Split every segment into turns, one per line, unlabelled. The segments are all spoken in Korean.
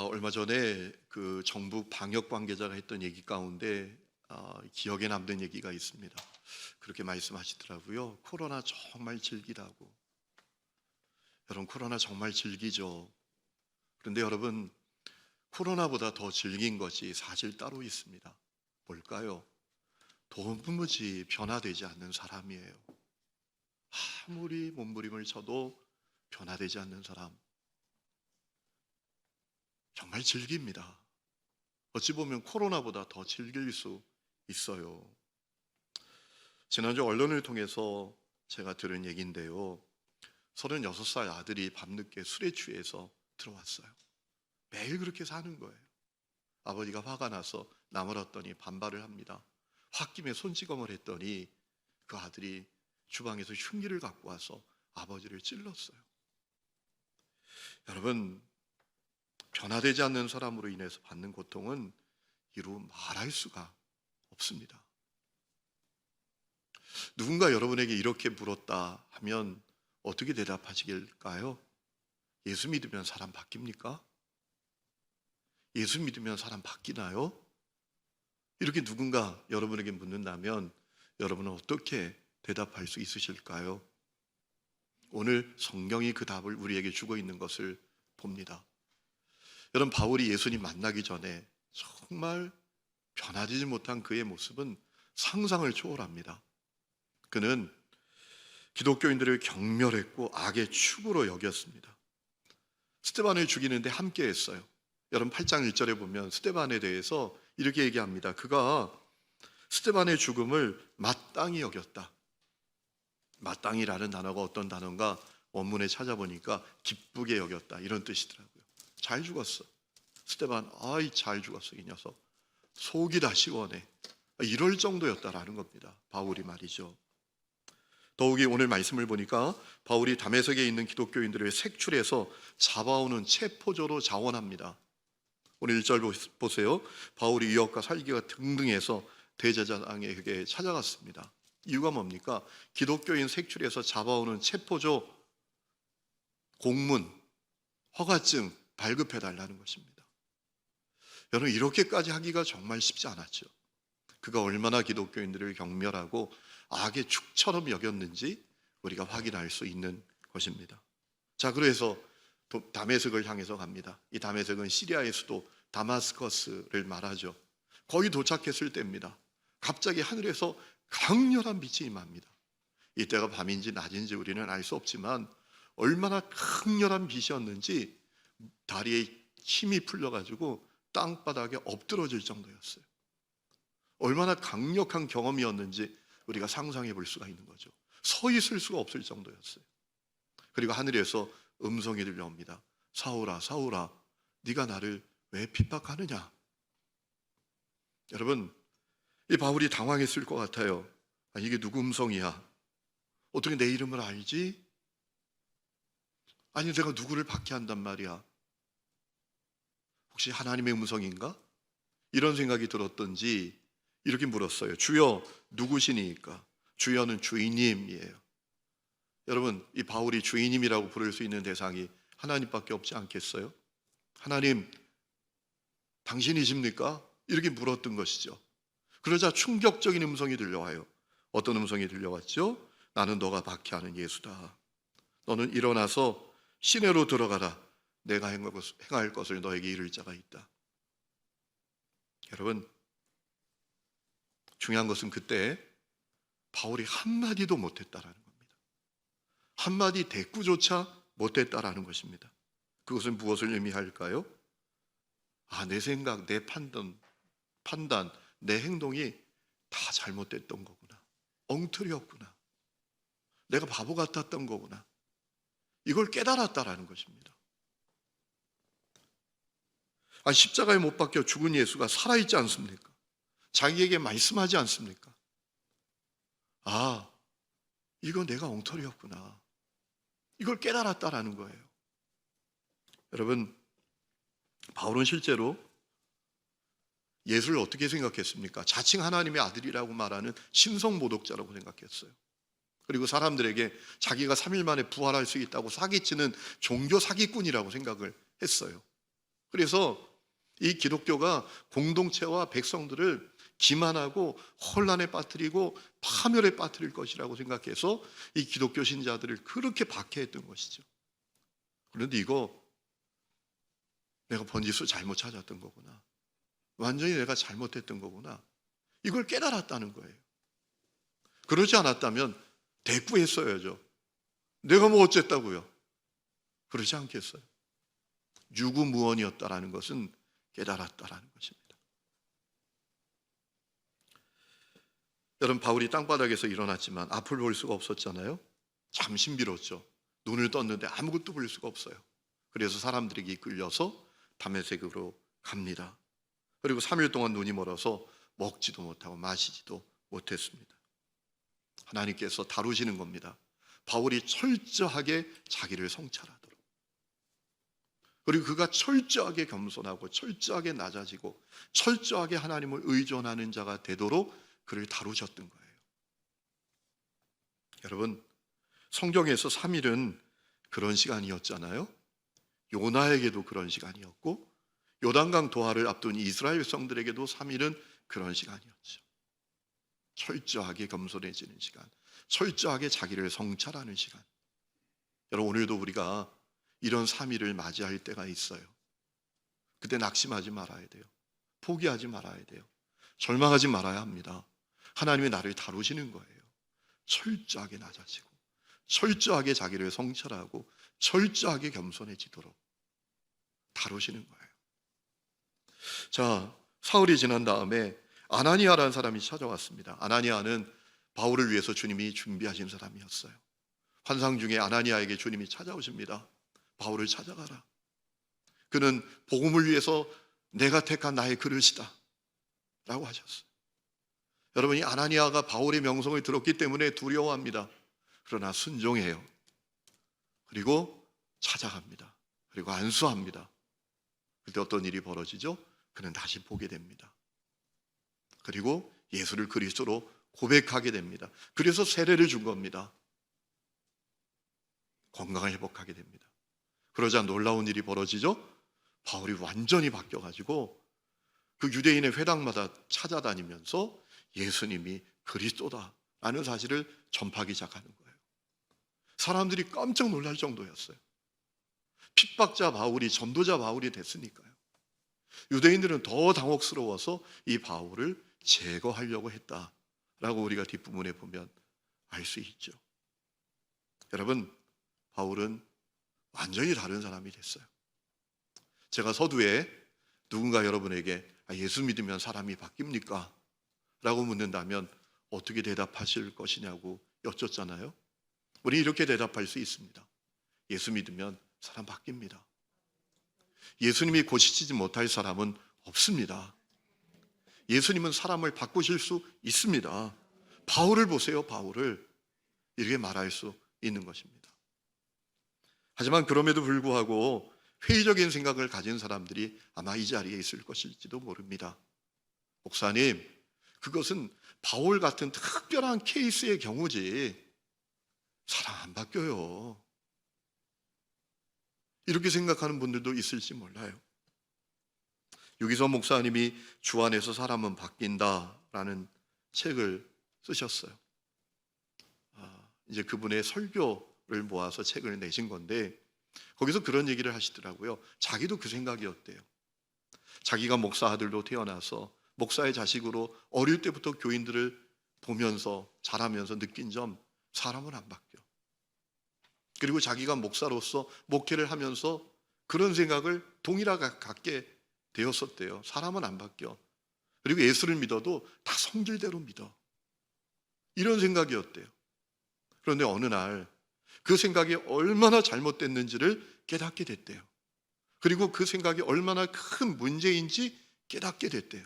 얼마 전에 그 정부 방역 관계자가 했던 얘기 가운데 기억에 남는 얘기가 있습니다. 그렇게 말씀하시더라고요. 코로나 정말 즐기라고. 여러분, 코로나 정말 즐기죠. 그런데 여러분, 코로나보다 더 즐긴 것이 사실 따로 있습니다. 뭘까요? 도무지 변화되지 않는 사람이에요. 아무리 몸부림을 쳐도 변화되지 않는 사람. 정말 즐깁니다. 어찌 보면 코로나보다 더 즐길 수 있어요. 지난주 언론을 통해서 제가 들은 얘기인데요. 36살 아들이 밤늦게 술에 취해서 들어왔어요. 매일 그렇게 사는 거예요. 아버지가 화가 나서 나무랐더니 반발을 합니다. 홧김에 손찌검을 했더니 그 아들이 주방에서 흉기를 갖고 와서 아버지를 찔렀어요. 여러분, 변화되지 않는 사람으로 인해서 받는 고통은 이루 말할 수가 없습니다. 누군가 여러분에게 이렇게 물었다 하면 어떻게 대답하시길까요? 예수 믿으면 사람 바뀝니까? 예수 믿으면 사람 바뀌나요? 이렇게 누군가 여러분에게 묻는다면 여러분은 어떻게 대답할 수 있으실까요? 오늘 성경이 그 답을 우리에게 주고 있는 것을 봅니다. 여러분, 바울이 예수님 만나기 전에 정말 변화되지 못한 그의 모습은 상상을 초월합니다. 그는 기독교인들을 경멸했고 악의 축으로 여겼습니다. 스데반을 죽이는데 함께 했어요. 여러분, 8장 1절에 보면 스데반에 대해서 이렇게 얘기합니다. 그가 스데반의 죽음을 마땅히 여겼다. 마땅히라는 단어가 어떤 단어인가 원문에 찾아보니까 기쁘게 여겼다, 이런 뜻이더라고요. 잘 죽었어. 스데반, 아이 잘 죽었어, 이 녀석. 속이 다 시원해. 이럴 정도였다라는 겁니다. 바울이 말이죠. 더욱이 오늘 말씀을 보니까 바울이 다메섹에 있는 기독교인들을 색출해서 잡아오는 체포조로 자원합니다. 오늘 1절 보세요. 바울이 위협과 살기가 등등해서 대제사장에게 찾아갔습니다. 이유가 뭡니까? 기독교인 색출해서 잡아오는 체포조, 공문, 허가증 발급해달라는 것입니다. 여러분, 이렇게까지 하기가 정말 쉽지 않았죠. 그가 얼마나 기독교인들을 경멸하고 악의 축처럼 여겼는지 우리가 확인할 수 있는 것입니다. 자, 그래서 다메섹을 향해서 갑니다. 이 다메섹은 시리아의 수도 다마스커스를 말하죠. 거기 도착했을 때입니다. 갑자기 하늘에서 강렬한 빛이 임합니다. 이때가 밤인지 낮인지 우리는 알 수 없지만 얼마나 강렬한 빛이었는지 다리에 힘이 풀려가지고 땅바닥에 엎드러질 정도였어요. 얼마나 강력한 경험이었는지 우리가 상상해 볼 수가 있는 거죠. 서 있을 수가 없을 정도였어요. 그리고 하늘에서 음성이 들려옵니다. 사울아, 사울아, 네가 나를 왜 핍박하느냐? 여러분, 이 바울이 당황했을 것 같아요. 이게 누구 음성이야? 어떻게 내 이름을 알지? 아니, 내가 누구를 박해한단 말이야? 혹시 하나님의 음성인가? 이런 생각이 들었던지 이렇게 물었어요. 주여, 누구시니까? 주여는 주인님이에요. 여러분, 이 바울이 주인님이라고 부를 수 있는 대상이 하나님밖에 없지 않겠어요? 하나님, 당신이십니까? 이렇게 물었던 것이죠. 그러자 충격적인 음성이 들려와요. 어떤 음성이 들려왔죠? 나는 너가 박해하는 예수다. 너는 일어나서 시내로 들어가라. 내가 행할 것을 너에게 이를 자가 있다. 여러분, 중요한 것은 그때 바울이 한마디도 못했다라는 겁니다. 한마디 대꾸조차 못했다라는 것입니다. 그것은 무엇을 의미할까요? 내 생각, 내 판단, 내 행동이 다 잘못됐던 거구나. 엉터리였구나. 내가 바보 같았던 거구나. 이걸 깨달았다라는 것입니다. 십자가에 못 박혀 죽은 예수가 살아있지 않습니까? 자기에게 말씀하지 않습니까? 이거 내가 엉터리였구나. 이걸 깨달았다라는 거예요. 여러분, 바울은 실제로 예수를 어떻게 생각했습니까? 자칭 하나님의 아들이라고 말하는 신성모독자라고 생각했어요. 그리고 사람들에게 자기가 3일 만에 부활할 수 있다고 사기치는 종교 사기꾼이라고 생각을 했어요. 그래서 이 기독교가 공동체와 백성들을 기만하고 혼란에 빠뜨리고 파멸에 빠뜨릴 것이라고 생각해서 이 기독교 신자들을 그렇게 박해했던 것이죠. 그런데 이거 내가 번지수 잘못 찾았던 거구나. 완전히 내가 잘못했던 거구나. 이걸 깨달았다는 거예요. 그러지 않았다면 대꾸했어야죠. 내가 뭐 어쨌다고요? 그러지 않겠어요. 유구무원이었다라는 것은 깨달았다라는 것입니다. 여러분, 바울이 땅바닥에서 일어났지만 앞을 볼 수가 없었잖아요. 참 신비롭죠. 눈을 떴는데 아무것도 볼 수가 없어요. 그래서 사람들에게 이끌려서 다메섹으로 갑니다. 그리고 3일 동안 눈이 멀어서 먹지도 못하고 마시지도 못했습니다. 하나님께서 다루시는 겁니다. 바울이 철저하게 자기를 성찰하도록, 그리고 그가 철저하게 겸손하고 철저하게 낮아지고 철저하게 하나님을 의존하는 자가 되도록 그를 다루셨던 거예요. 여러분, 성경에서 3일은 그런 시간이었잖아요. 요나에게도 그런 시간이었고 요단강 도하를 앞둔 이스라엘 백성들에게도 3일은 그런 시간이었죠. 철저하게 겸손해지는 시간, 철저하게 자기를 성찰하는 시간. 여러분, 오늘도 우리가 이런 3일을 맞이할 때가 있어요. 그때 낙심하지 말아야 돼요. 포기하지 말아야 돼요. 절망하지 말아야 합니다. 하나님이 나를 다루시는 거예요. 철저하게 낮아지고 철저하게 자기를 성찰하고 철저하게 겸손해지도록 다루시는 거예요. 자, 사흘이 지난 다음에 아나니아라는 사람이 찾아왔습니다. 아나니아는 바울을 위해서 주님이 준비하신 사람이었어요. 환상 중에 아나니아에게 주님이 찾아오십니다. 바울을 찾아가라. 그는 복음을 위해서 내가 택한 나의 그릇이다 라고 하셨어요. 여러분, 이 아나니아가 바울의 명성을 들었기 때문에 두려워합니다. 그러나 순종해요. 그리고 찾아갑니다. 그리고 안수합니다. 그때 어떤 일이 벌어지죠? 그는 다시 보게 됩니다. 그리고 예수를 그리스도로 고백하게 됩니다. 그래서 세례를 준 겁니다. 건강을 회복하게 됩니다. 그러자 놀라운 일이 벌어지죠? 바울이 완전히 바뀌어가지고 그 유대인의 회당마다 찾아다니면서 예수님이 그리스도다라는 사실을 전파하기 시작하는 거예요. 사람들이 깜짝 놀랄 정도였어요. 핍박자 바울이 전도자 바울이 됐으니까요. 유대인들은 더 당혹스러워서 이 바울을 제거하려고 했다라고 우리가 뒷부분에 보면 알 수 있죠. 여러분, 바울은 완전히 다른 사람이 됐어요. 제가 서두에 누군가 여러분에게 예수 믿으면 사람이 바뀝니까? 라고 묻는다면 어떻게 대답하실 것이냐고 여쭙잖아요. 우리 이렇게 대답할 수 있습니다. 예수 믿으면 사람 바뀝니다. 예수님이 고치지 못할 사람은 없습니다. 예수님은 사람을 바꾸실 수 있습니다. 바울을 보세요. 바울을 이렇게 말할 수 있는 것입니다. 하지만 그럼에도 불구하고 회의적인 생각을 가진 사람들이 아마 이 자리에 있을 것일지도 모릅니다. 목사님, 그것은 바울 같은 특별한 케이스의 경우지 사람 안 바뀌어요. 이렇게 생각하는 분들도 있을지 몰라요. 유기서 목사님이 주 안에서 사람은 바뀐다라는 책을 쓰셨어요. 이제 그분의 설교를 모아서 책을 내신 건데 거기서 그런 얘기를 하시더라고요. 자기도 그 생각이었대요. 자기가 목사 아들로 태어나서 목사의 자식으로 어릴 때부터 교인들을 보면서 자라면서 느낀 점, 사람은 안 바뀌어. 그리고 자기가 목사로서 목회를 하면서 그런 생각을 동일하게 갖게 되었었대요. 사람은 안 바뀌어. 그리고 예수를 믿어도 다 성질대로 믿어. 이런 생각이었대요. 그런데 어느 날 그 생각이 얼마나 잘못됐는지를 깨닫게 됐대요. 그리고 그 생각이 얼마나 큰 문제인지 깨닫게 됐대요.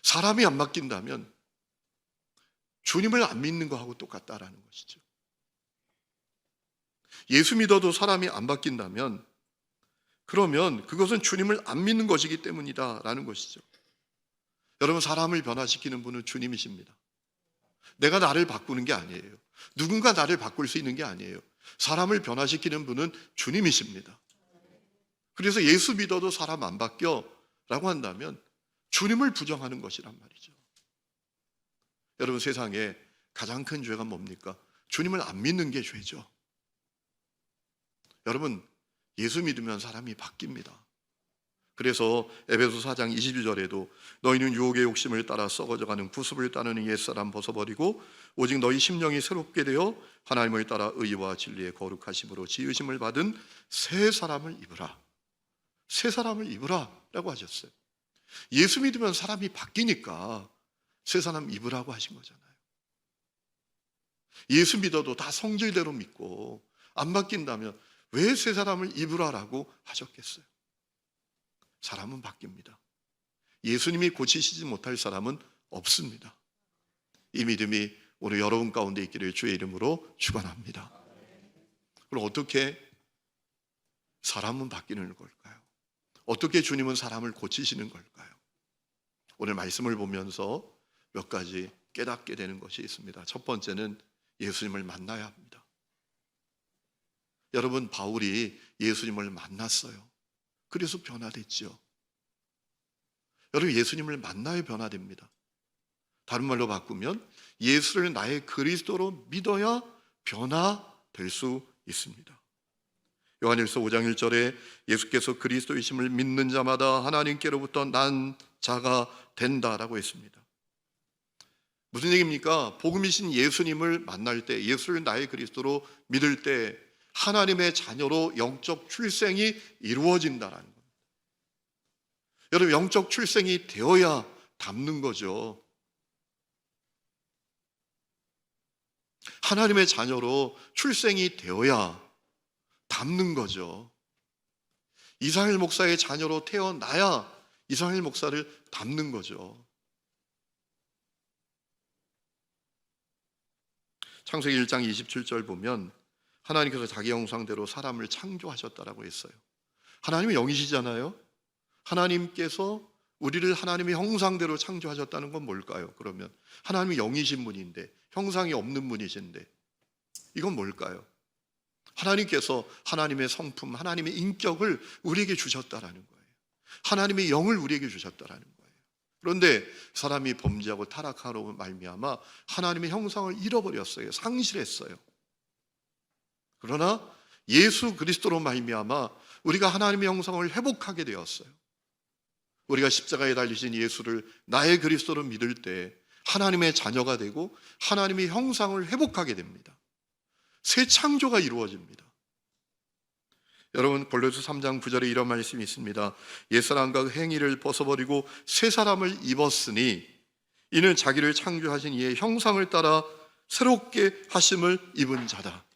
사람이 안 바뀐다면 주님을 안 믿는 거하고 똑같다라는 것이죠. 예수 믿어도 사람이 안 바뀐다면 그러면 그것은 주님을 안 믿는 것이기 때문이다라는 것이죠. 여러분, 사람을 변화시키는 분은 주님이십니다. 내가 나를 바꾸는 게 아니에요. 누군가 나를 바꿀 수 있는 게 아니에요. 사람을 변화시키는 분은 주님이십니다. 그래서 예수 믿어도 사람 안 바뀌어 라고 한다면 주님을 부정하는 것이란 말이죠. 여러분, 세상에 가장 큰 죄가 뭡니까? 주님을 안 믿는 게 죄죠. 여러분, 예수 믿으면 사람이 바뀝니다. 그래서 에베소 4장 22절에도 너희는 유혹의 욕심을 따라 썩어져가는 구습을 따르는 옛사람 벗어버리고 오직 너희 심령이 새롭게 되어 하나님을 따라 의와 진리의 거룩하심으로 지으심을 받은 새 사람을 입으라. 새 사람을 입으라 라고 하셨어요. 예수 믿으면 사람이 바뀌니까 새 사람 입으라고 하신 거잖아요. 예수 믿어도 다 성질대로 믿고 안 바뀐다면 왜 새 사람을 입으라라고 하셨겠어요? 사람은 바뀝니다. 예수님이 고치시지 못할 사람은 없습니다. 이 믿음이 오늘 여러분 가운데 있기를 주의 이름으로 축원합니다. 그럼 어떻게 사람은 바뀌는 걸까요? 어떻게 주님은 사람을 고치시는 걸까요? 오늘 말씀을 보면서 몇 가지 깨닫게 되는 것이 있습니다. 첫 번째는 예수님을 만나야 합니다. 여러분, 바울이 예수님을 만났어요. 그래서 변화됐죠. 여러분, 예수님을 만나야 변화됩니다. 다른 말로 바꾸면 예수를 나의 그리스도로 믿어야 변화될 수 있습니다. 요한일서 5장 1절에 예수께서 그리스도이심을 믿는 자마다 하나님께로부터 난 자가 된다라고 했습니다. 무슨 얘기입니까? 복음이신 예수님을 만날 때, 예수를 나의 그리스도로 믿을 때 하나님의 자녀로 영적 출생이 이루어진다라는 겁니다. 여러분, 영적 출생이 되어야 닮는 거죠. 하나님의 자녀로 출생이 되어야 닮는 거죠. 이상일 목사의 자녀로 태어나야 이상일 목사를 닮는 거죠. 창세기 1장 27절 보면 하나님께서 자기 형상대로 사람을 창조하셨다라고 했어요. 하나님은 영이시잖아요. 하나님께서 우리를 하나님의 형상대로 창조하셨다는 건 뭘까요? 그러면 하나님이 영이신 분인데 형상이 없는 분이신데 이건 뭘까요? 하나님께서 하나님의 성품, 하나님의 인격을 우리에게 주셨다라는 거예요. 하나님의 영을 우리에게 주셨다라는 거예요. 그런데 사람이 범죄하고 타락하로 말미암아 하나님의 형상을 잃어버렸어요. 상실했어요. 그러나 예수 그리스도로 말미암아 우리가 하나님의 형상을 회복하게 되었어요. 우리가 십자가에 달리신 예수를 나의 그리스도로 믿을 때 하나님의 자녀가 되고 하나님의 형상을 회복하게 됩니다. 새 창조가 이루어집니다. 여러분, 골로새 3장 9절에 이런 말씀이 있습니다. 옛사람과 행위를 벗어버리고 새 사람을 입었으니 이는 자기를 창조하신 이의 형상을 따라 새롭게 하심을 입은 자다.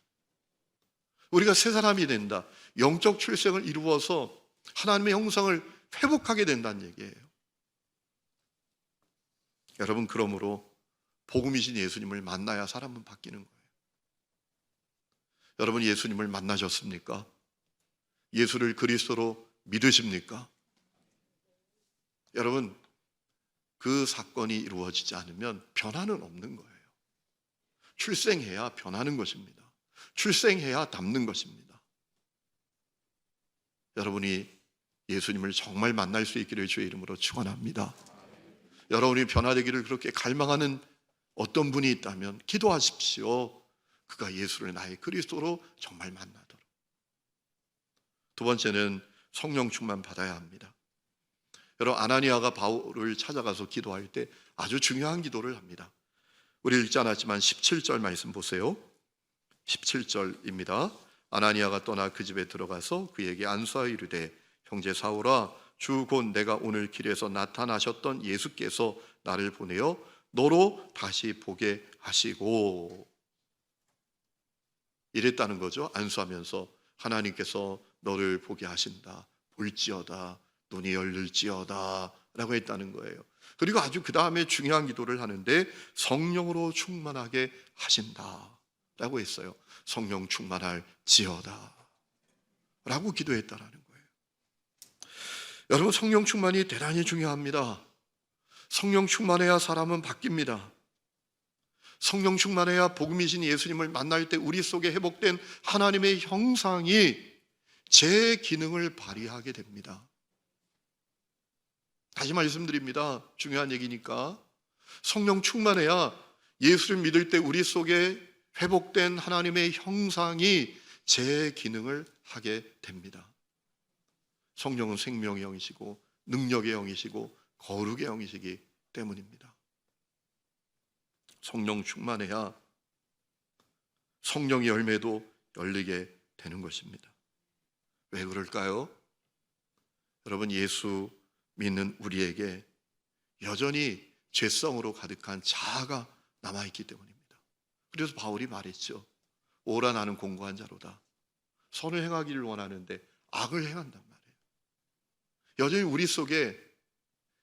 우리가 새 사람이 된다. 영적 출생을 이루어서 하나님의 형상을 회복하게 된다는 얘기예요. 여러분, 그러므로 복음이신 예수님을 만나야 사람은 바뀌는 거예요. 여러분, 예수님을 만나셨습니까? 예수를 그리스도로 믿으십니까? 여러분, 그 사건이 이루어지지 않으면 변화는 없는 거예요. 출생해야 변하는 것입니다. 출생해야 닮는 것입니다. 여러분이 예수님을 정말 만날 수 있기를 주의 이름으로 축원합니다. 여러분이 변화되기를 그렇게 갈망하는 어떤 분이 있다면 기도하십시오. 그가 예수를 나의 그리스도로 정말 만나도록. 두 번째는 성령 충만 받아야 합니다. 여러분, 아나니아가 바울을 찾아가서 기도할 때 아주 중요한 기도를 합니다. 우리 읽지 않았지만 17절 말씀 보세요. 17절입니다. 아나니아가 떠나 그 집에 들어가서 그에게 안수하여 이르되 형제 사울아, 주 곧 내가 오늘 길에서 나타나셨던 예수께서 나를 보내어 너로 다시 보게 하시고, 이랬다는 거죠. 안수하면서 하나님께서 너를 보게 하신다, 볼지어다, 눈이 열릴지어다 라고 했다는 거예요. 그리고 아주 그 다음에 중요한 기도를 하는데 성령으로 충만하게 하신다 라고 했어요. 성령 충만할지어다 라고 기도했다라는 거예요. 여러분, 성령 충만이 대단히 중요합니다. 성령 충만해야 사람은 바뀝니다. 성령 충만해야 복음이신 예수님을 만날 때 우리 속에 회복된 하나님의 형상이 제 기능을 발휘하게 됩니다. 다시 말씀드립니다. 중요한 얘기니까. 성령 충만해야 예수를 믿을 때 우리 속에 회복된 하나님의 형상이 제 기능을 하게 됩니다. 성령은 생명의 영이시고 능력의 영이시고 거룩의 영이시기 때문입니다. 성령 충만해야 성령의 열매도 열리게 되는 것입니다. 왜 그럴까요? 여러분, 예수 믿는 우리에게 여전히 죄성으로 가득한 자아가 남아있기 때문입니다. 그래서 바울이 말했죠. 오라 나는 공고한 자로다. 선을 행하기를 원하는데 악을 행한단 말이에요. 여전히 우리 속에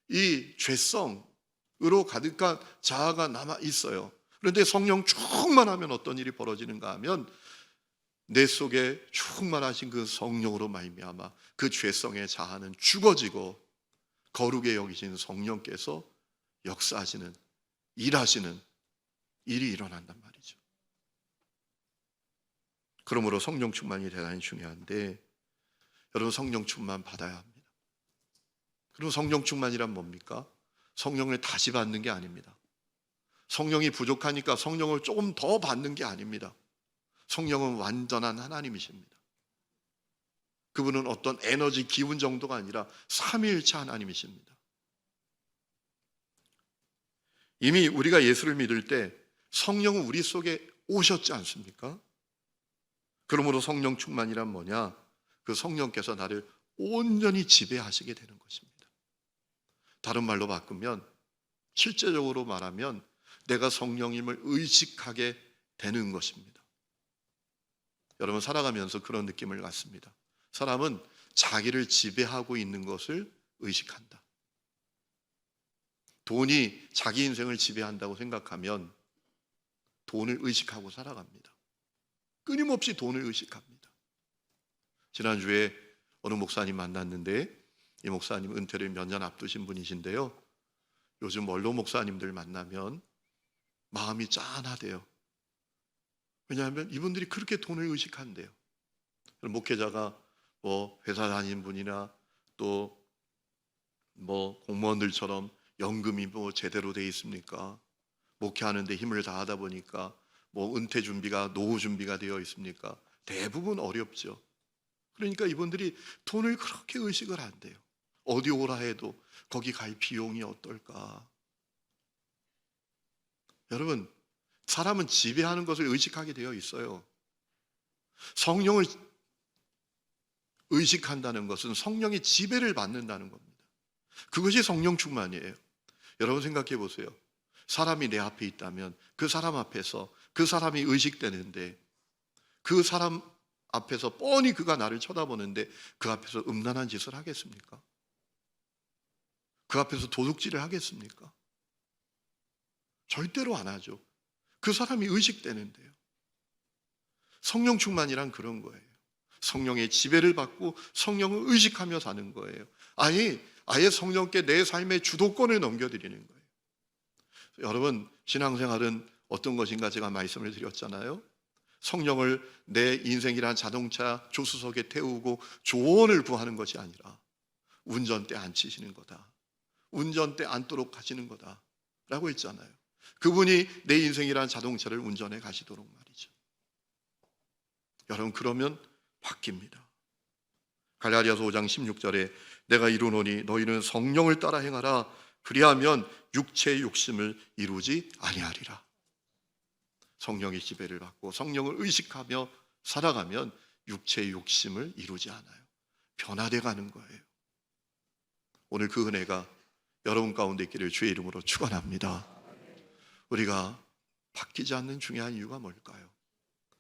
이 죄성으로 가득한 자아가 남아있어요. 그런데 성령 충만하면 어떤 일이 벌어지는가 하면 내 속에 충만하신 그 성령으로 말미암아 그 죄성의 자아는 죽어지고 거룩의 영이신 성령께서 역사하시는, 일하시는 일이 일어난단 말이죠. 그러므로 성령 충만이 대단히 중요한데, 여러분, 성령 충만 받아야 합니다. 그리고 성령 충만이란 뭡니까? 성령을 다시 받는 게 아닙니다. 성령이 부족하니까 성령을 조금 더 받는 게 아닙니다. 성령은 완전한 하나님이십니다. 그분은 어떤 에너지, 기운 정도가 아니라 삼위일체 하나님이십니다. 이미 우리가 예수를 믿을 때 성령은 우리 속에 오셨지 않습니까? 그러므로 성령 충만이란 뭐냐? 그 성령께서 나를 온전히 지배하시게 되는 것입니다. 다른 말로 바꾸면, 실제적으로 말하면 내가 성령님을 의식하게 되는 것입니다. 여러분, 살아가면서 그런 느낌을 갖습니다. 사람은 자기를 지배하고 있는 것을 의식한다. 돈이 자기 인생을 지배한다고 생각하면 돈을 의식하고 살아갑니다. 끊임없이 돈을 의식합니다. 지난주에 어느 목사님 만났는데, 이 목사님 은퇴를 몇 년 앞두신 분이신데요, 요즘 원로 목사님들 만나면 마음이 짠하대요. 왜냐하면 이분들이 그렇게 돈을 의식한대요. 목회자가 회사 다니는 분이나 또 공무원들처럼 연금이 제대로 돼 있습니까? 목회하는데 힘을 다하다 보니까 은퇴 준비가, 노후 준비가 되어 있습니까? 대부분 어렵죠. 그러니까 이분들이 돈을 그렇게 의식을 한대요. 어디 오라 해도 거기 갈 비용이 어떨까? 여러분, 사람은 지배하는 것을 의식하게 되어 있어요. 성령을 의식한다는 것은 성령의 지배를 받는다는 겁니다. 그것이 성령 충만이에요. 여러분, 생각해 보세요. 사람이 내 앞에 있다면 그 사람 앞에서 그 사람이 의식되는데, 그 사람 앞에서 뻔히 그가 나를 쳐다보는데 그 앞에서 음란한 짓을 하겠습니까? 그 앞에서 도둑질을 하겠습니까? 절대로 안 하죠. 그 사람이 의식되는데요. 성령 충만이란 그런 거예요. 성령의 지배를 받고 성령을 의식하며 사는 거예요. 아예 성령께 내 삶의 주도권을 넘겨드리는 거예요. 여러분, 신앙생활은 어떤 것인가 제가 말씀을 드렸잖아요. 성령을 내 인생이란 자동차 조수석에 태우고 조언을 구하는 것이 아니라 운전대 앉히시는 거다. 운전대 앉도록 하시는 거다 라고 했잖아요. 그분이 내 인생이란 자동차를 운전해 가시도록 말이죠. 여러분, 그러면 바뀝니다. 갈라디아서 5장 16절에 내가 이루노니 너희는 성령을 따라 행하라. 그리하면 육체의 욕심을 이루지 아니하리라. 성령의 지배를 받고 성령을 의식하며 살아가면 육체의 욕심을 이루지 않아요. 변화돼 가는 거예요. 오늘 그 은혜가 여러분 가운데 있기를 주의 이름으로 축원합니다. 우리가 바뀌지 않는 중요한 이유가 뭘까요?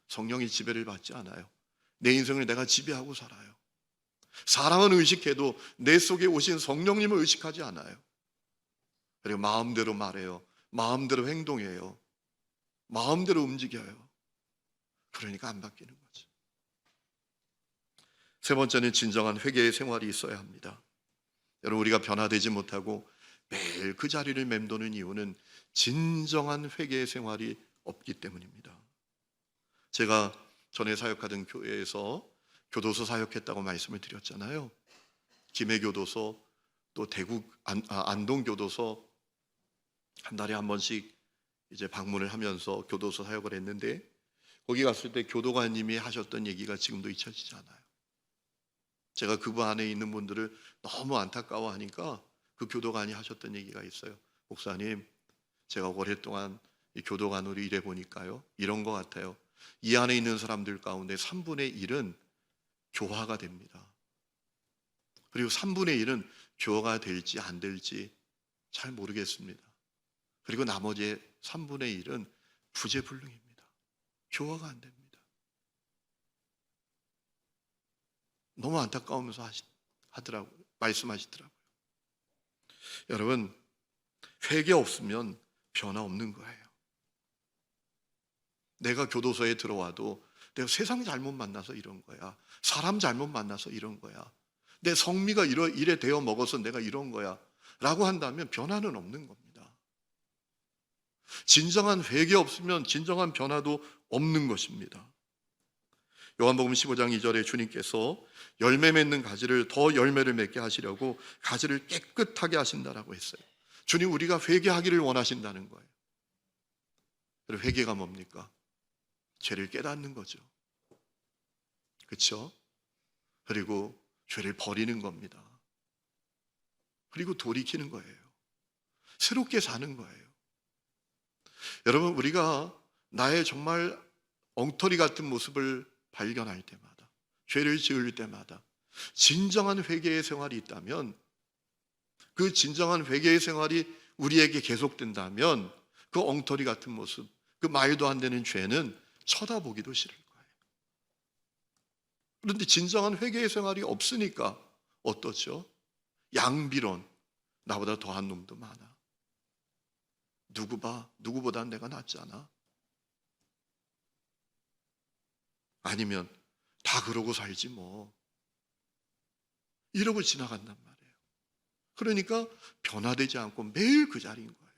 성령의 지배를 받지 않아요. 내 인생을 내가 지배하고 살아요. 사람은 의식해도 내 속에 오신 성령님을 의식하지 않아요. 그리고 마음대로 말해요. 마음대로 행동해요. 마음대로 움직여요. 그러니까 안 바뀌는 거죠. 세 번째는 진정한 회개의 생활이 있어야 합니다. 여러분, 우리가 변화되지 못하고 매일 그 자리를 맴도는 이유는 진정한 회개의 생활이 없기 때문입니다. 제가 전에 사역하던 교회에서 교도소 사역했다고 말씀을 드렸잖아요. 김해교도소, 또 대구 안동교도소 한 달에 한 번씩 이제 방문을 하면서 교도소 사역을 했는데, 거기 갔을 때 교도관님이 하셨던 얘기가 지금도 잊혀지지 않아요. 제가 그분 안에 있는 분들을 너무 안타까워하니까 그 교도관이 하셨던 얘기가 있어요. 목사님, 제가 오랫동안 이 교도관으로 일해 보니까요, 이런 것 같아요. 이 안에 있는 사람들 가운데 3분의 1은 교화가 됩니다. 그리고 3분의 1은 교화가 될지 안 될지 잘 모르겠습니다. 그리고 나머지 3분의 1은 부재불능입니다. 교화가 안 됩니다. 너무 안타까우면서 말씀하시더라고요. 여러분, 회개 없으면 변화 없는 거예요. 내가 교도소에 들어와도 내가 세상 잘못 만나서 이런 거야, 사람 잘못 만나서 이런 거야, 내 성미가 이래 되어 먹어서 내가 이런 거야 라고 한다면 변화는 없는 겁니다. 진정한 회개 없으면 진정한 변화도 없는 것입니다. 요한복음 15장 2절에 주님께서 열매 맺는 가지를 더 열매를 맺게 하시려고 가지를 깨끗하게 하신다라고 했어요. 주님, 우리가 회개하기를 원하신다는 거예요. 그리고 회개가 뭡니까? 죄를 깨닫는 거죠. 그렇죠? 그리고 죄를 버리는 겁니다. 그리고 돌이키는 거예요. 새롭게 사는 거예요. 여러분, 우리가 나의 정말 엉터리 같은 모습을 발견할 때마다, 죄를 지을 때마다 진정한 회개의 생활이 있다면, 그 진정한 회개의 생활이 우리에게 계속된다면 그 엉터리 같은 모습, 그 말도 안 되는 죄는 쳐다보기도 싫을 거예요. 그런데 진정한 회개의 생활이 없으니까 어떻죠? 양비론, 나보다 더한 놈도 많아. 누구 봐, 누구보다 내가 낫지 않아? 아니면 다 그러고 살지 뭐, 이러고 지나간단 말이에요. 그러니까 변화되지 않고 매일 그 자리인 거예요.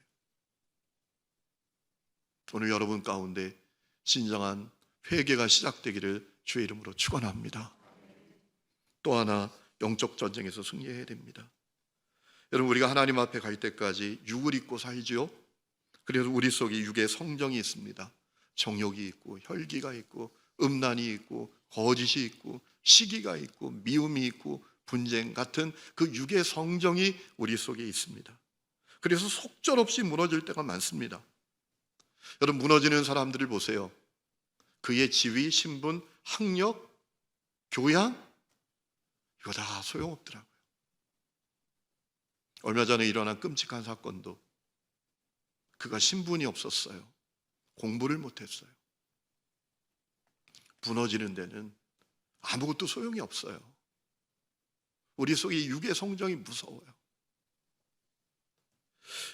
오늘 여러분 가운데 진정한 회개가 시작되기를 주의 이름으로 축원합니다. 또 하나, 영적 전쟁에서 승리해야 됩니다. 여러분, 우리가 하나님 앞에 갈 때까지 육을 입고 살지요. 그래서 우리 속에 육의 성정이 있습니다. 정욕이 있고 혈기가 있고 음란이 있고 거짓이 있고 시기가 있고 미움이 있고 분쟁 같은 그 육의 성정이 우리 속에 있습니다. 그래서 속절없이 무너질 때가 많습니다. 여러분, 무너지는 사람들을 보세요. 그의 지위, 신분, 학력, 교양, 이거 다 소용없더라고요. 얼마 전에 일어난 끔찍한 사건도 그가 신분이 없었어요. 공부를 못했어요. 무너지는 데는 아무것도 소용이 없어요. 우리 속에 육의 성정이 무서워요.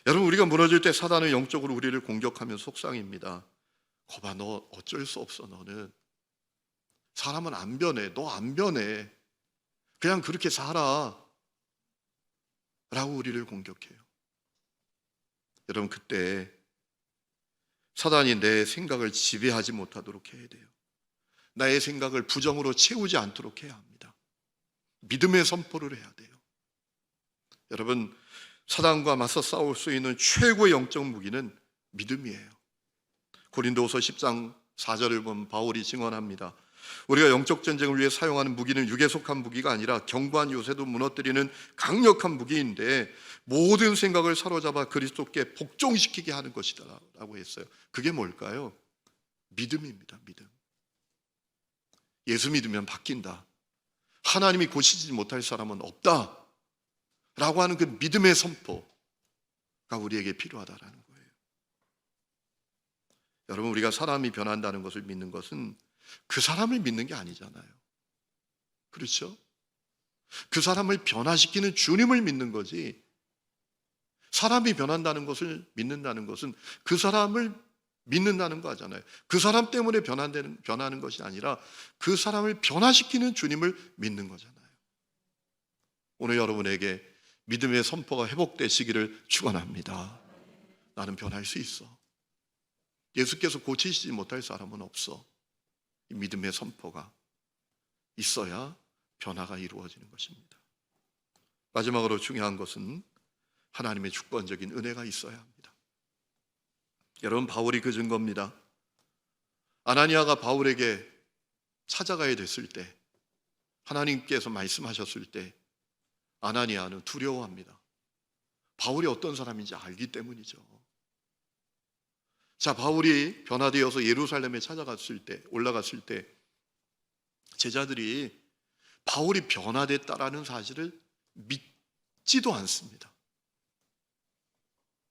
여러분, 우리가 무너질 때 사단은 영적으로 우리를 공격하면 속상입니다. 거봐, 너 어쩔 수 없어. 너는 사람은 안 변해. 너 안 변해. 그냥 그렇게 살아 라고 우리를 공격해요. 여러분, 그때 사단이 내 생각을 지배하지 못하도록 해야 돼요. 나의 생각을 부정으로 채우지 않도록 해야 합니다. 믿음의 선포를 해야 돼요. 여러분, 사단과 맞서 싸울 수 있는 최고의 영적 무기는 믿음이에요. 고린도후서 10장 4절을 보면 바울이 증언합니다. 우리가 영적 전쟁을 위해 사용하는 무기는 육에 속한 무기가 아니라 견고한 요새도 무너뜨리는 강력한 무기인데 모든 생각을 사로잡아 그리스도께 복종시키게 하는 것이다 라고 했어요. 그게 뭘까요? 믿음입니다. 믿음. 예수 믿으면 바뀐다, 하나님이 고치지 못할 사람은 없다 라고 하는 그 믿음의 선포가 우리에게 필요하다라는 거예요. 여러분, 우리가 사람이 변한다는 것을 믿는 것은 그 사람을 믿는 게 아니잖아요. 그렇죠? 그 사람을 변화시키는 주님을 믿는 거지, 사람이 변한다는 것을 믿는다는 것은 그 사람을 믿는다는 거잖아요. 그 사람 때문에 변하는 것이 아니라 그 사람을 변화시키는 주님을 믿는 거잖아요. 오늘 여러분에게 믿음의 선포가 회복되시기를 축원합니다. 나는 변할 수 있어. 예수께서 고치시지 못할 사람은 없어. 이 믿음의 선포가 있어야 변화가 이루어지는 것입니다. 마지막으로 중요한 것은 하나님의 주권적인 은혜가 있어야 합니다. 여러분, 바울이 그 증거입니다. 아나니아가 바울에게 찾아가야 됐을 때, 하나님께서 말씀하셨을 때 아나니아는 두려워합니다. 바울이 어떤 사람인지 알기 때문이죠. 자, 바울이 변화되어서 예루살렘에 올라갔을 때 제자들이 바울이 변화됐다라는 사실을 믿지도 않습니다.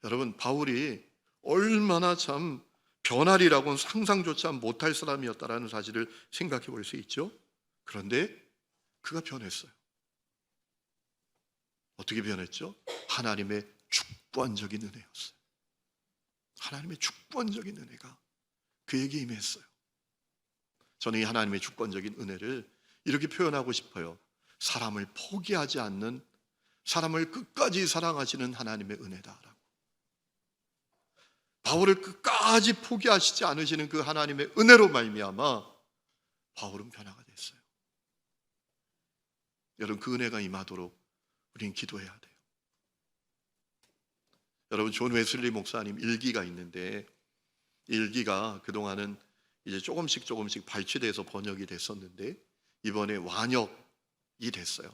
여러분, 바울이 얼마나 참 변하리라고는 상상조차 못할 사람이었다라는 사실을 생각해 볼 수 있죠. 그런데 그가 변했어요. 어떻게 변했죠? 하나님의 주권적인 은혜였어요. 하나님의 주권적인 은혜가 그에게 임했어요. 저는 이 하나님의 주권적인 은혜를 이렇게 표현하고 싶어요. 사람을 포기하지 않는, 사람을 끝까지 사랑하시는 하나님의 은혜다라고. 바울을 끝까지 포기하시지 않으시는 그 하나님의 은혜로 말미암아 바울은 변화가 됐어요. 여러분, 그 은혜가 임하도록 우리는 기도해야 돼요. 여러분, 존 웨슬리 목사님 일기가 있는데, 일기가 그동안은 이제 조금씩 발췌돼서 번역이 됐었는데 이번에 완역이 됐어요.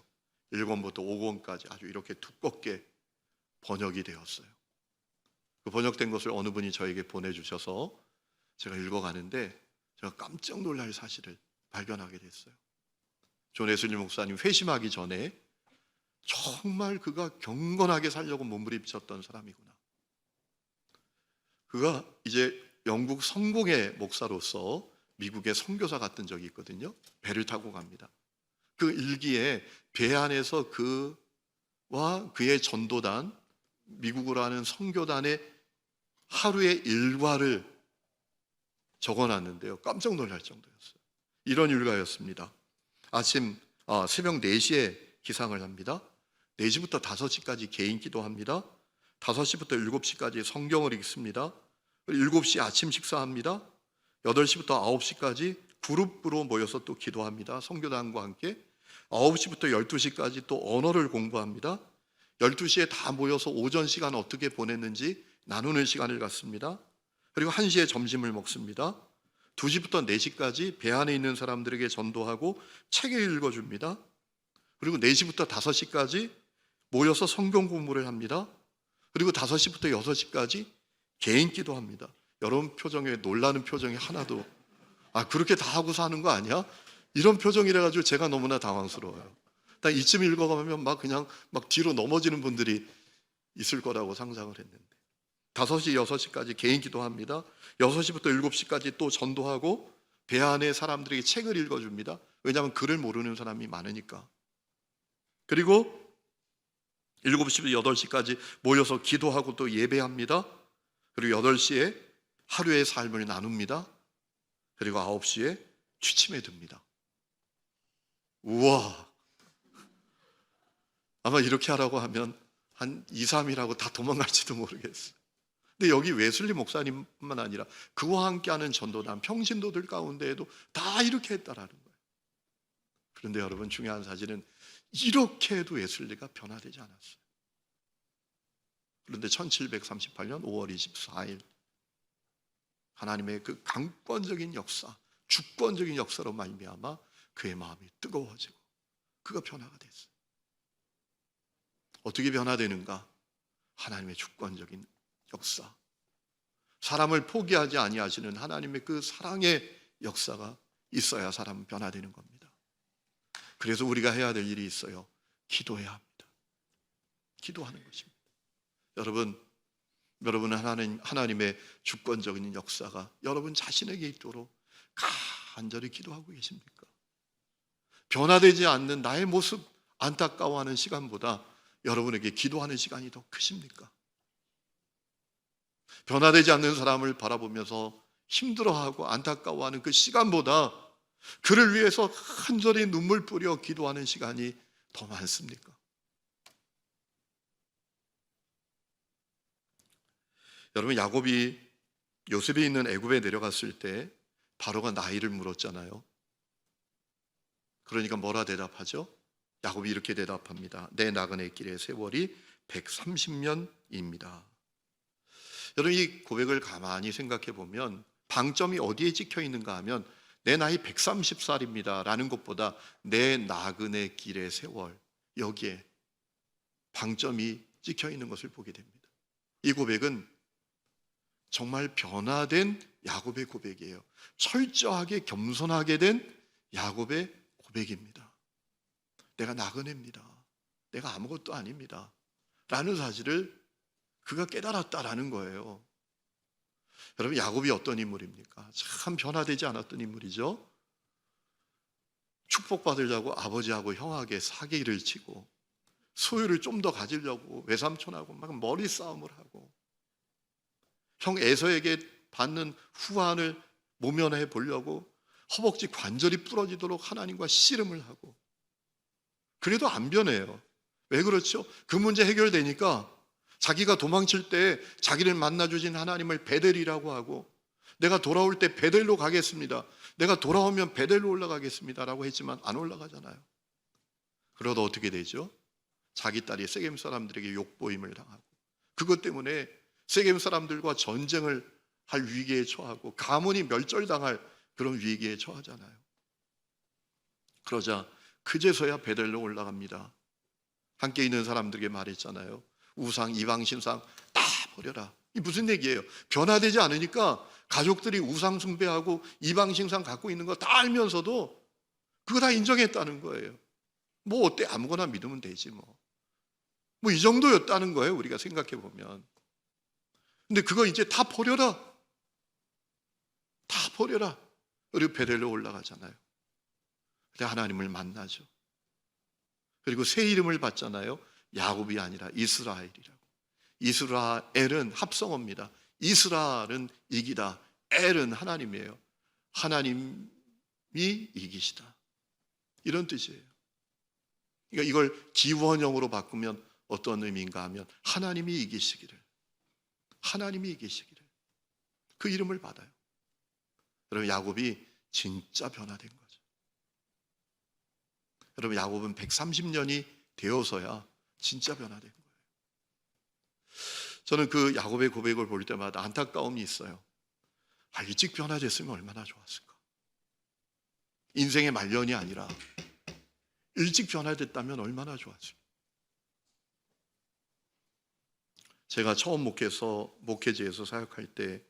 1권부터 5권까지 아주 이렇게 두껍게 번역이 되었어요. 그 번역된 것을 어느 분이 저에게 보내주셔서 제가 읽어가는데 제가 깜짝 놀랄 사실을 발견하게 됐어요. 존 웨슬리 목사님 회심하기 전에 정말 그가 경건하게 살려고 몸부림쳤던 사람이구나. 그가 이제 영국 성공의 목사로서 미국에 선교사 갔던 적이 있거든요. 배를 타고 갑니다. 그 일기에 배 안에서 그와 그의 전도단, 미국으로 하는 선교단의 하루의 일과를 적어놨는데요. 깜짝 놀랄 정도였어요. 이런 일과였습니다. 새벽 4시에 기상을 합니다. 4시부터 5시까지 개인 기도합니다. 5시부터 7시까지 성경을 읽습니다. 7시에 아침 식사합니다. 8시부터 9시까지 그룹으로 모여서 또 기도합니다. 선교단과 함께. 9시부터 12시까지 또 언어를 공부합니다. 12시에 다 모여서 오전 시간 어떻게 보냈는지 나누는 시간을 갖습니다. 그리고 1시에 점심을 먹습니다. 2시부터 4시까지 배 안에 있는 사람들에게 전도하고 책을 읽어줍니다. 그리고 4시부터 5시까지 모여서 성경 공부를 합니다. 그리고 5시부터 6시까지 개인 기도합니다. 여러분 표정에 놀라는 표정이 하나도, 그렇게 다 하고 사는 거 아니야? 이런 표정이라 가지고 제가 너무나 당황스러워요. 딱 이쯤 읽어가면 그냥 뒤로 넘어지는 분들이 있을 거라고 상상을 했는데 5시, 6시까지 개인 기도합니다. 6시부터 7시까지 또 전도하고 배 안에 사람들에게 책을 읽어줍니다. 왜냐하면 글을 모르는 사람이 많으니까. 그리고 7시부터 8시까지 모여서 기도하고 또 예배합니다. 그리고 8시에 하루의 삶을 나눕니다. 그리고 9시에 취침에 듭니다. 우와! 아마 이렇게 하라고 하면 한 2, 3일하고 다 도망갈지도 모르겠어요. 근데 여기 웨슬리 목사님뿐만 아니라 그와 함께하는 전도단, 평신도들 가운데에도 다 이렇게 했다라는 거예요. 그런데 여러분, 중요한 사실은 이렇게 해도 웨슬리가 변화되지 않았어요. 그런데 1738년 5월 24일 하나님의 그 강권적인 역사, 주권적인 역사로 말미암아 그의 마음이 뜨거워지고 그가 변화가 됐어요. 어떻게 변화되는가? 하나님의 주권적인 역사, 사람을 포기하지 아니하시는 하나님의 그 사랑의 역사가 있어야 사람은 변화되는 겁니다. 그래서 우리가 해야 될 일이 있어요. 기도해야 합니다. 기도하는 것입니다. 여러분은 하나님의 주권적인 역사가 여러분 자신에게 있도록 간절히 기도하고 계십니까? 변화되지 않는 나의 모습 안타까워하는 시간보다 여러분에게 기도하는 시간이 더 크십니까? 변화되지 않는 사람을 바라보면서 힘들어하고 안타까워하는 그 시간보다 그를 위해서 간절히 눈물 뿌려 기도하는 시간이 더 많습니까? 여러분, 야곱이 요셉이 있는 애굽에 내려갔을 때 바로가 나이를 물었잖아요. 그러니까 뭐라 대답하죠? 야곱이 이렇게 대답합니다. 내 나그네 길의 세월이 130년입니다. 여러분, 이 고백을 가만히 생각해 보면 방점이 어디에 찍혀 있는가 하면 내 나이 130살입니다 라는 것보다 내 나그네 길의 세월, 여기에 방점이 찍혀 있는 것을 보게 됩니다. 이 고백은 정말 변화된 야곱의 고백이에요. 철저하게 겸손하게 된 야곱의 고백입니다. 내가 나그네입니다. 내가 아무것도 아닙니다 라는 사실을 그가 깨달았다라는 거예요. 여러분, 야곱이 어떤 인물입니까? 참 변화되지 않았던 인물이죠. 축복받으려고 아버지하고 형에게 사기를 치고 소유를 좀 더 가지려고 외삼촌하고 막 머리 싸움을 하고 형 에서에게 받는 후환을 모면해 보려고 허벅지 관절이 부러지도록 하나님과 씨름을 하고, 그래도 안 변해요. 왜 그렇죠? 그 문제 해결되니까 자기가 도망칠 때 자기를 만나주신 하나님을 베델이라고 하고, 내가 돌아올 때 베델로 가겠습니다, 내가 돌아오면 베델로 올라가겠습니다 라고 했지만 안 올라가잖아요. 그러다 어떻게 되죠? 자기 딸이 세겜 사람들에게 욕보임을 당하고, 그것 때문에 세겜 사람들과 전쟁을 할 위기에 처하고 가문이 멸절당할 그런 위기에 처하잖아요. 그러자 그제서야 베델로 올라갑니다. 함께 있는 사람들에게 말했잖아요. 우상, 이방신상 다 버려라. 이 무슨 얘기예요? 변화되지 않으니까 가족들이 우상 숭배하고 이방신상 갖고 있는 거 다 알면서도 그거 다 인정했다는 거예요. 뭐 어때? 아무거나 믿으면 되지 뭐 이 정도였다는 거예요, 우리가 생각해 보면. 근데 그거 이제 다 버려라. 다 버려라. 그리고 베델로 올라가잖아요. 근데 하나님을 만나죠. 그리고 새 이름을 받잖아요. 야곱이 아니라 이스라엘이라고. 이스라엘은 합성어입니다. 이스라엘은 이기다, 엘은 하나님이에요. 하나님이 이기시다, 이런 뜻이에요. 그러니까 이걸 기원형으로 바꾸면 어떤 의미인가 하면 하나님이 이기시기를, 하나님이 이기시기를, 그 이름을 받아요. 여러분, 야곱이 진짜 변화된 거죠. 여러분, 야곱은 130년이 되어서야 진짜 변화된 거예요. 저는 그 야곱의 고백을 볼 때마다 안타까움이 있어요. 일찍 변화됐으면 얼마나 좋았을까. 인생의 말년이 아니라 일찍 변화됐다면 얼마나 좋았을까. 제가 처음 목회지에서 사역할 때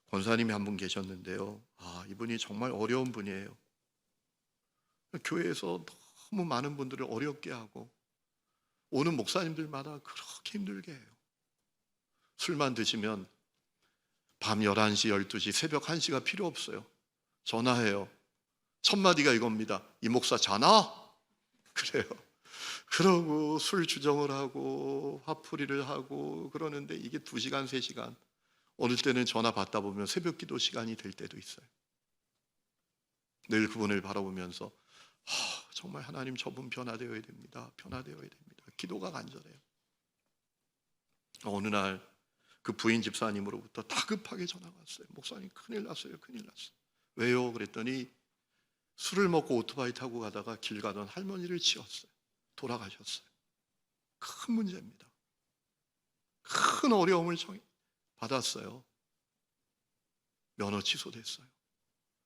권사님이 한 분 계셨는데요. 이분이 정말 어려운 분이에요. 교회에서 너무 많은 분들을 어렵게 하고 오는 목사님들마다 그렇게 힘들게 해요. 술만 드시면 밤 11시, 12시, 새벽 1시가 필요 없어요. 전화해요. 첫 마디가 이겁니다. 이 목사 자나? 그래요. 그러고 술 주정을 하고 화풀이를 하고 그러는데 이게 2시간, 3시간, 어느 때는 전화 받다 보면 새벽 기도 시간이 될 때도 있어요. 늘 그분을 바라보면서 정말 하나님, 저분 변화되어야 됩니다. 변화되어야 됩니다. 기도가 간절해요. 어느 날 그 부인 집사님으로부터 다급하게 전화가 왔어요. 목사님, 큰일 났어요. 큰일 났어요. 왜요? 그랬더니 술을 먹고 오토바이 타고 가다가 길 가던 할머니를 치었어요. 돌아가셨어요. 큰 문제입니다. 큰 어려움을 받았어요. 면허 취소됐어요.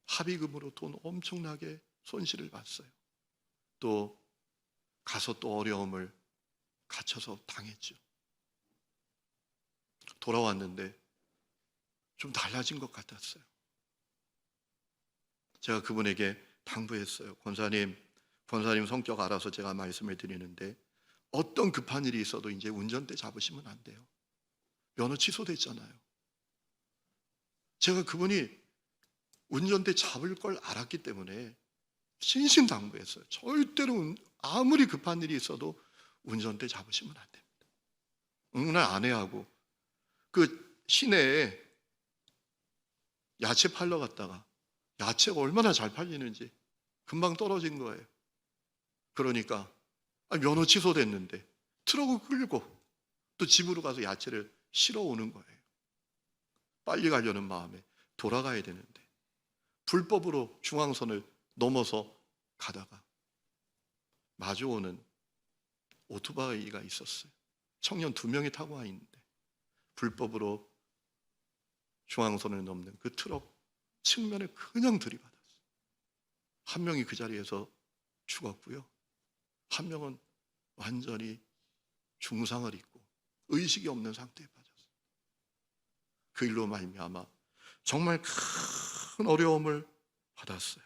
합의금으로 돈 엄청나게 손실을 봤어요. 또 가서 또 어려움을 갇혀서 당했죠. 돌아왔는데 좀 달라진 것 같았어요. 제가 그분에게 당부했어요. 권사님 성격 알아서 제가 말씀을 드리는데 어떤 급한 일이 있어도 이제 운전대 잡으시면 안 돼요. 면허 취소됐잖아요. 제가 그분이 운전대 잡을 걸 알았기 때문에 신신당부했어요. 절대로 아무리 급한 일이 있어도 운전대 잡으시면 안 됩니다. 어느 날 아내하고 그 시내에 야채 팔러 갔다가 야채가 얼마나 잘 팔리는지 금방 떨어진 거예요. 그러니까 면허 취소됐는데 트럭을 끌고 또 집으로 가서 야채를 실어 오는 거예요. 빨리 가려는 마음에 돌아가야 되는데 불법으로 중앙선을 넘어서 가다가 마주오는 오토바이가 있었어요. 청년 2명이 타고 와 있는데 불법으로 중앙선을 넘는 그 트럭 측면에 그냥 들이받았어요. 한 명이 그 자리에서 죽었고요. 한 명은 완전히 중상을 입고 의식이 없는 상태에 빠졌어요. 그 일로 말미암아 정말 큰 어려움을 받았어요.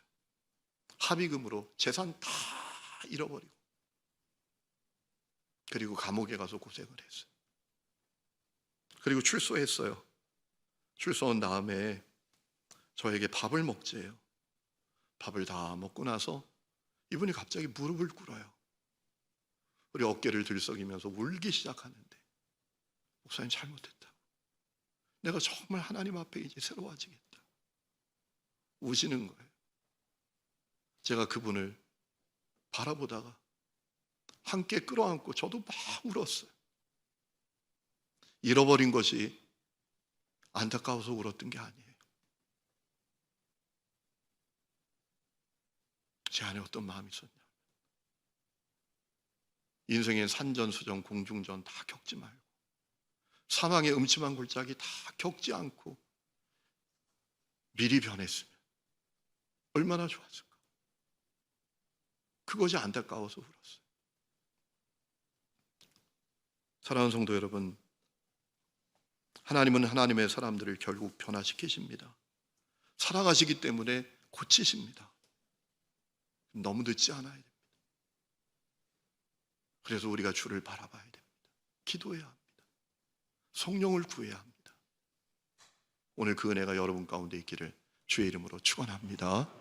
합의금으로 재산 다 잃어버리고, 그리고 감옥에 가서 고생을 했어요. 그리고 출소했어요. 출소한 다음에 저에게 밥을 먹재요. 밥을 다 먹고 나서 이분이 갑자기 무릎을 꿇어요. 우리 어깨를 들썩이면서 울기 시작하는데, 목사님 잘못했다. 내가 정말 하나님 앞에 이제 새로워지겠다. 우시는 거예요. 제가 그분을 바라보다가 함께 끌어안고 저도 막 울었어요. 잃어버린 것이 안타까워서 울었던 게 아니에요. 제 안에 어떤 마음이 있었냐. 인생의 산전수전 공중전 다 겪지 말고, 사망의 음침한 골짜기 다 겪지 않고 미리 변했으면 얼마나 좋았을까. 그것이 안타까워서 울었어요. 사랑하는 성도 여러분, 하나님은 하나님의 사람들을 결국 변화시키십니다. 살아가시기 때문에 고치십니다. 너무 늦지 않아야 됩니다. 그래서 우리가 주를 바라봐야 됩니다. 기도해야 합니다. 성령을 구해야 합니다. 오늘 그 은혜가 여러분 가운데 있기를 주의 이름으로 축원합니다.